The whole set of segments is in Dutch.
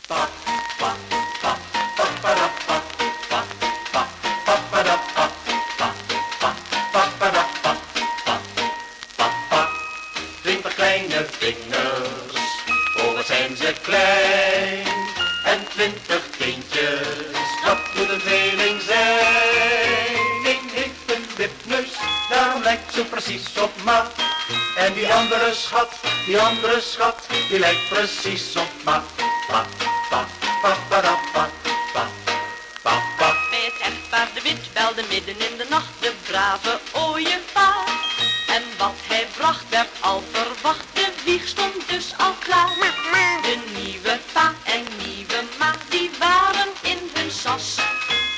Pa, pa, pa, pa, para, pa, pa, pa, pa, para, pa, pa, pa, pa, para, pa, pa, pa, pa. 20 kleine vingers, oh wat zijn ze klein. En 20 kindjes, dat moet een tweeling zijn. Eén heeft een wipneus, daarom lijkt ze precies op ma. En die andere schat, die lijkt precies op ma. Pa, pa, pa, pa, pa, pa, pa, pa, pa. Bij het echtpaar de Wit belde midden in de nacht de brave ooievaar. En wat hij bracht werd al verwacht, de wieg stond dus al klaar. De nieuwe pa en nieuwe ma, die waren in hun sas.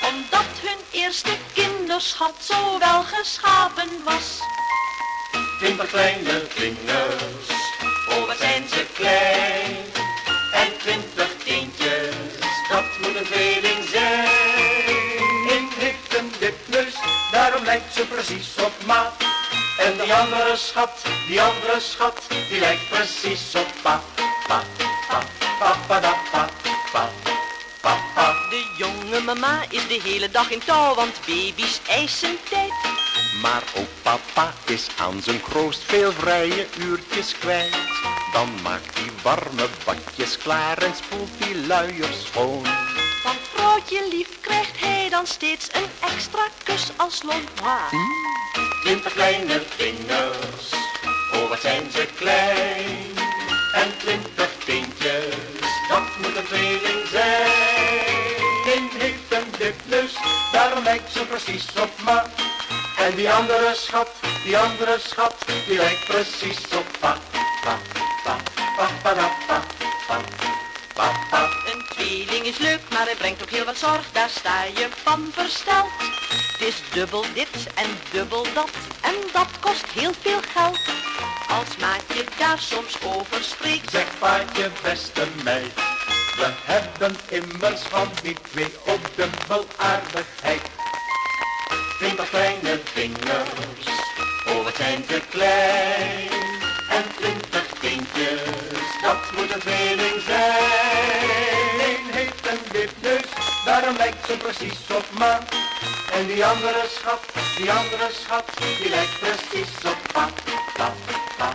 Omdat hun eerste kinderschat zo wel geschapen was. 20 kleine vingers, oh wat zijn ze klein. En 20 kindjes, dat moet een tweeling zijn. Eén heeft een wipneus, daarom lijkt ze precies op ma. En die andere schat, die lijkt precies op pa. Pa, pa, pa, pa, da, pa, pa, pa, pa. De jonge mama is de hele dag in touw, want baby's eisen tijd. Maar ook papa is aan zijn kroost veel vrije uurtjes kwijt. Dan maakt hij warme badjes klaar en spoelt die luiers schoon. Van vrouwtje lief krijgt hij dan steeds een extra kus als loon. 20 kleine vingers, oh wat zijn ze klein. En 20 kindjes, dat moet een tweeling zijn. Eén heeft een wipneus, daarom lijkt ze precies op ma. En die andere schat, die lijkt precies op pa. Pa, pa, pa, pa, da, pa, pa, pa, pa. Een tweeling is leuk, maar hij brengt ook heel wat zorg, daar sta je van versteld. Het is dubbel dit en dubbel dat, en dat kost heel veel geld. Als maatje daar soms over spreekt, Zeg paatje, beste meid, we hebben immers van die twee ook dubbel aardigheid. 20 kleine vingers, oh wat zijn ze klein. En 20 kindjes, dat moet een tweeling zijn. Eén heeft een wipneus, daarom lijkt ze precies op ma. En die andere schat, die lijkt precies op pa. Pa, pa,